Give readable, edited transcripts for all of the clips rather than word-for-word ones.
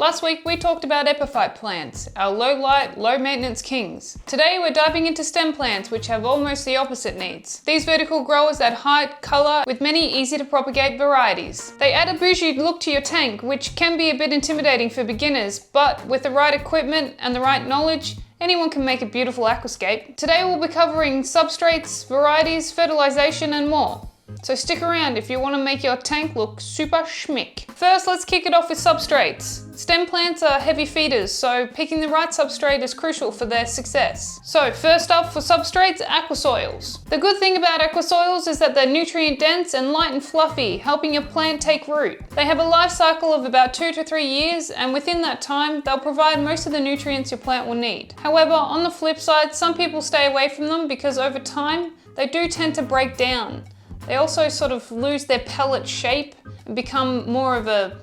Last week we talked about epiphyte plants, our low light, low maintenance kings. Today we're diving into stem plants which have almost the opposite needs. These vertical growers add height, colour, with many easy to propagate varieties. They add a bushy look to your tank, which can be a bit intimidating for beginners, but with the right equipment and the right knowledge, anyone can make a beautiful aquascape. Today we'll be covering substrates, varieties, fertilization and more. So stick around if you want to make your tank look super schmick. First, let's kick it off with substrates. Stem plants are heavy feeders, so picking the right substrate is crucial for their success. So first up for substrates, aquasoils. The good thing about aquasoils is that they're nutrient dense and light and fluffy, helping your plant take root. They have a life cycle of about 2 to 3 years, and within that time, they'll provide most of the nutrients your plant will need. However, on the flip side, some people stay away from them because over time, they do tend to break down. They also sort of lose their pellet shape and become more of a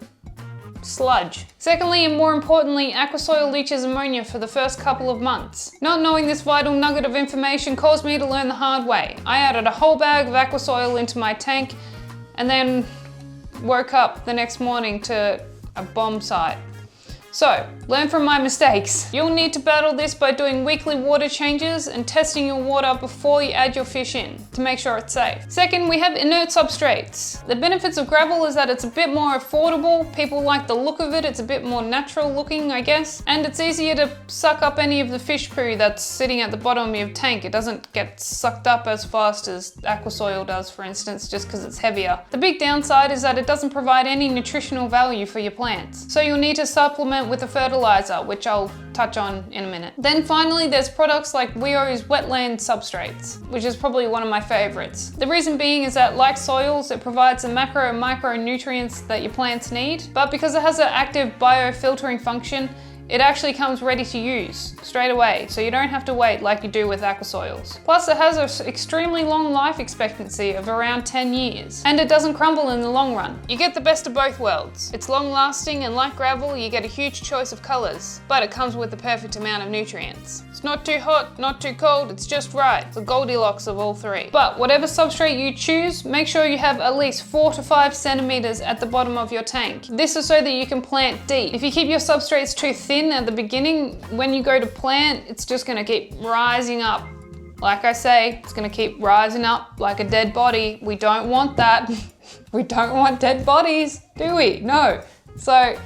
sludge. Secondly, and more importantly, aquasoil leaches ammonia for the first couple of months. Not knowing this vital nugget of information caused me to learn the hard way. I added a whole bag of aquasoil into my tank and then woke up the next morning to a bomb site. So, learn from my mistakes. You'll need to battle this by doing weekly water changes and testing your water before you add your fish in to make sure it's safe. Second, we have inert substrates. The benefits of gravel is that it's a bit more affordable. People like the look of it. It's a bit more natural looking, I guess. And it's easier to suck up any of the fish poo that's sitting at the bottom of your tank. It doesn't get sucked up as fast as aquasoil does, for instance, just because it's heavier. The big downside is that it doesn't provide any nutritional value for your plants. So you'll need to supplement with a fertilizer, which I'll touch on in a minute. Then finally, there's products like Wio's Wetland substrates, which is probably one of my favorites. The reason being is that, like soils, it provides the macro and micronutrients that your plants need, but because it has an active biofiltering function, it actually comes ready to use straight away, so you don't have to wait like you do with aquasoils. Plus, it has an extremely long life expectancy of around 10 years, and it doesn't crumble in the long run. You get the best of both worlds. It's long lasting, and like gravel, you get a huge choice of colors, but it comes with the perfect amount of nutrients. It's not too hot, not too cold, it's just right. It's the Goldilocks of all three. But whatever substrate you choose, make sure you have at least 4 to 5 centimeters at the bottom of your tank. This is so that you can plant deep. If you keep your substrates too thin at the beginning, when you go to plant, it's just gonna keep rising up. Like I say, it's gonna keep rising up like a dead body. We don't want that. We don't want dead bodies, do we? No. So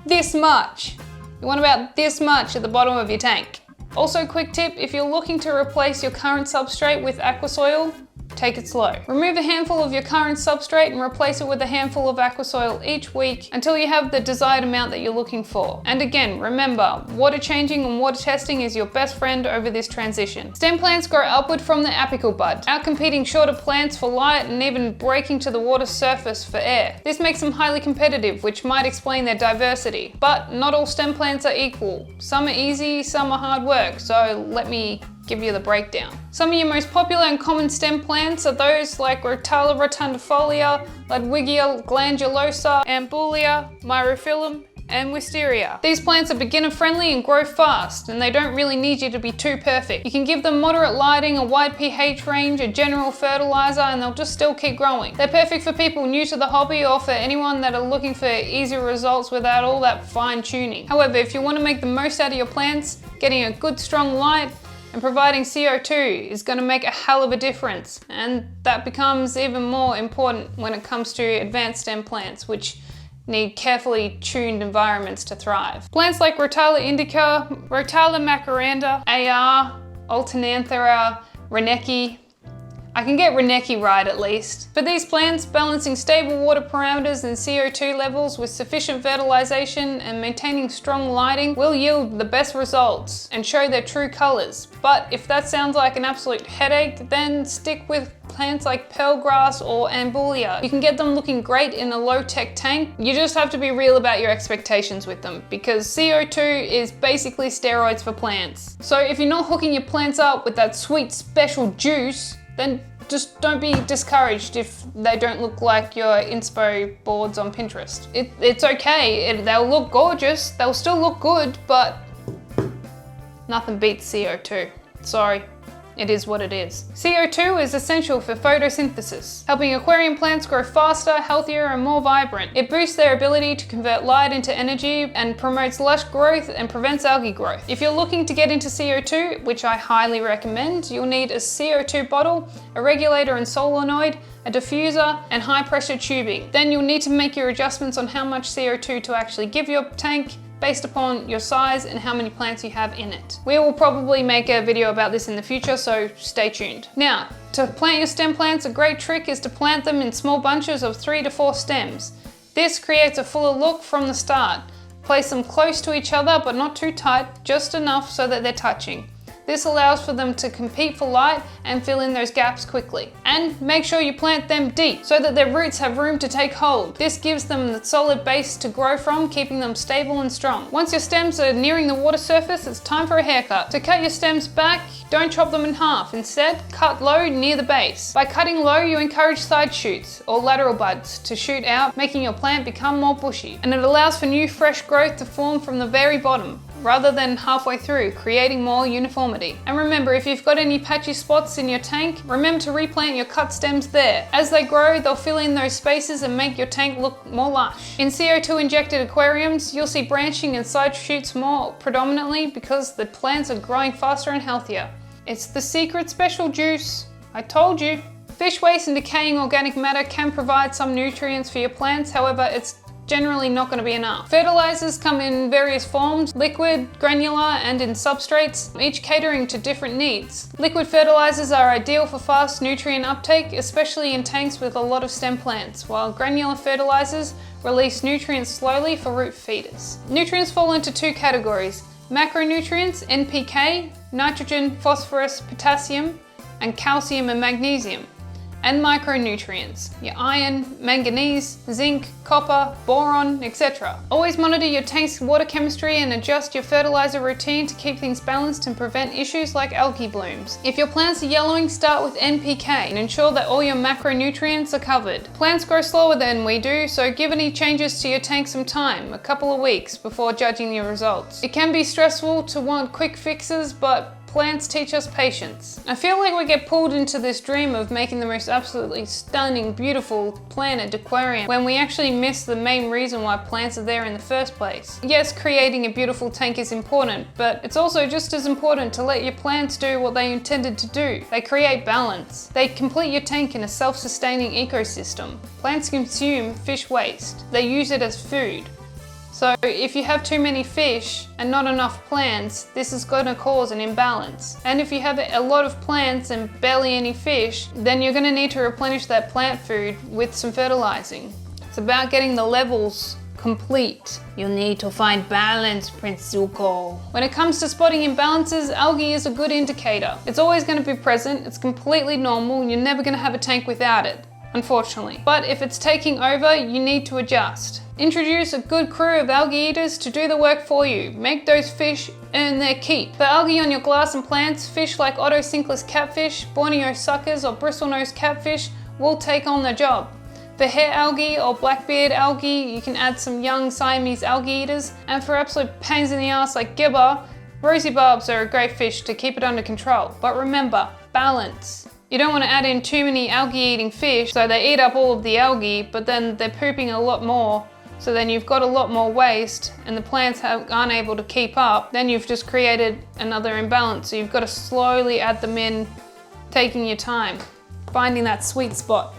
this much. You want about this much at the bottom of your tank. Also, quick tip, if you're looking to replace your current substrate with aquasoil, take it slow. Remove a handful of your current substrate and replace it with a handful of aquasoil each week until you have the desired amount that you're looking for. And again, remember, water changing and water testing is your best friend over this transition. Stem plants grow upward from the apical bud, outcompeting shorter plants for light and even breaking to the water's surface for air. This makes them highly competitive, which might explain their diversity. But not all stem plants are equal. Some are easy, some are hard work, so let me give you the breakdown. Some of your most popular and common stem plants are those like Rotala rotundifolia, Ludwigia glandulosa, Ambulia, Myrophyllum, and Wisteria. These plants are beginner friendly and grow fast, and they don't really need you to be too perfect. You can give them moderate lighting, a wide pH range, a general fertilizer, and they'll just still keep growing. They're perfect for people new to the hobby or for anyone that are looking for easier results without all that fine tuning. However, if you want to make the most out of your plants, getting a good strong light and providing CO2 is going to make a hell of a difference, and that becomes even more important when it comes to advanced stem plants, which need carefully tuned environments to thrive. Plants like Rotala indica, Rotala macaranda, AR, Alternanthera, Reneki. I can get Reneki right at least. For these plants, balancing stable water parameters and CO2 levels with sufficient fertilization and maintaining strong lighting will yield the best results and show their true colors. But if that sounds like an absolute headache, then stick with plants like pearlgrass or ambulia. You can get them looking great in a low-tech tank. You just have to be real about your expectations with them, because CO2 is basically steroids for plants. So if you're not hooking your plants up with that sweet special juice, then just don't be discouraged if they don't look like your inspo boards on Pinterest. It's okay, they'll look gorgeous, they'll still look good, but nothing beats CO2. Sorry. it is what it is. CO2 is essential for photosynthesis, helping aquarium plants grow faster, healthier, and more vibrant. It boosts their ability to convert light into energy and promotes lush growth and prevents algae growth. If you're looking to get into CO2, which I highly recommend, you'll need a CO2 bottle, a regulator and solenoid, a diffuser, and high pressure tubing. Then you'll need to make your adjustments on how much CO2 to actually give your tank based upon your size and how many plants you have in it. We will probably make a video about this in the future, so stay tuned. Now, to plant your stem plants, a great trick is to plant them in small bunches of 3 to 4 stems. This creates a fuller look from the start. Place them close to each other, but not too tight, just enough so that they're touching. This allows for them to compete for light and fill in those gaps quickly. And make sure you plant them deep so that their roots have room to take hold. This gives them the solid base to grow from, keeping them stable and strong. Once your stems are nearing the water surface, it's time for a haircut. To cut your stems back, don't chop them in half. Instead, cut low near the base. By cutting low, you encourage side shoots or lateral buds to shoot out, making your plant become more bushy. And it allows for new fresh growth to form from the very bottom, rather than halfway through, creating more uniformity. And remember, if you've got any patchy spots in your tank, remember to replant your cut stems there. As they grow, they'll fill in those spaces and make your tank look more lush. In CO2 injected aquariums, you'll see branching and side shoots more predominantly because the plants are growing faster and healthier. It's the secret special juice. I told you. Fish waste and decaying organic matter can provide some nutrients for your plants, however, it's generally not going to be enough. Fertilizers come in various forms, liquid, granular, and in substrates, each catering to different needs. Liquid fertilizers are ideal for fast nutrient uptake, especially in tanks with a lot of stem plants, while granular fertilizers release nutrients slowly for root feeders. Nutrients fall into 2 categories: macronutrients, NPK, nitrogen, phosphorus, potassium, and calcium and magnesium, and micronutrients, your iron, manganese, zinc, copper, boron, etc. Always monitor your tank's water chemistry and adjust your fertilizer routine to keep things balanced and prevent issues like algae blooms. If your plants are yellowing, start with NPK and ensure that all your macronutrients are covered. Plants grow slower than we do, so give any changes to your tank some time, a couple of weeks, before judging your results. It can be stressful to want quick fixes, but plants teach us patience. I feel like we get pulled into this dream of making the most absolutely stunning, beautiful planet aquarium when we actually miss the main reason why plants are there in the first place. Yes, creating a beautiful tank is important, but it's also just as important to let your plants do what they intended to do. They create balance. They complete your tank in a self-sustaining ecosystem. Plants consume fish waste. They use it as food. So if you have too many fish and not enough plants, this is going to cause an imbalance. And if you have a lot of plants and barely any fish, then you're going to need to replenish that plant food with some fertilizing. It's about getting the levels complete. You'll need to find balance, Prince Zuko. When it comes to spotting imbalances, algae is a good indicator. It's always going to be present, it's completely normal, and you're never going to have a tank without it, unfortunately. But if it's taking over, you need to adjust. Introduce a good crew of algae eaters to do the work for you. Make those fish earn their keep. For algae on your glass and plants, fish like otocinclus catfish, Borneo suckers, or bristlenose catfish will take on the job. For hair algae or blackbeard algae, you can add some young Siamese algae eaters. And for absolute pains in the ass like gibber, rosy barbs are a great fish to keep it under control. But remember, balance. You don't want to add in too many algae eating fish so they eat up all of the algae, but then they're pooping a lot more. So then you've got a lot more waste and the plants aren't able to keep up. Then you've just created another imbalance. So you've got to slowly add them in, taking your time, finding that sweet spot.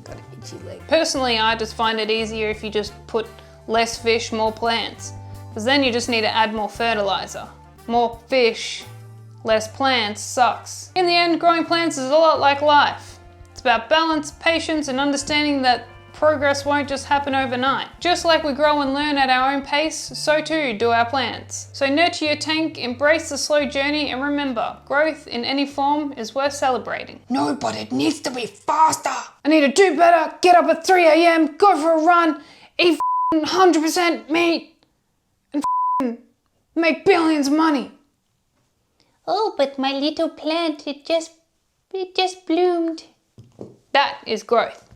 Got an itchy leg. Personally, I just find it easier if you just put less fish, more plants. Because then you just need to add more fertilizer. More fish, less plants sucks. In the end, growing plants is a lot like life. It's about balance, patience, and understanding that progress won't just happen overnight. Just like we grow and learn at our own pace, so too do our plants. So nurture your tank, embrace the slow journey, and remember, growth in any form is worth celebrating. No, but it needs to be faster. I need to do better, get up at 3 a.m, go for a run, eat 100% meat, and make billions of money. Oh, but my little plant, it just bloomed. That is growth.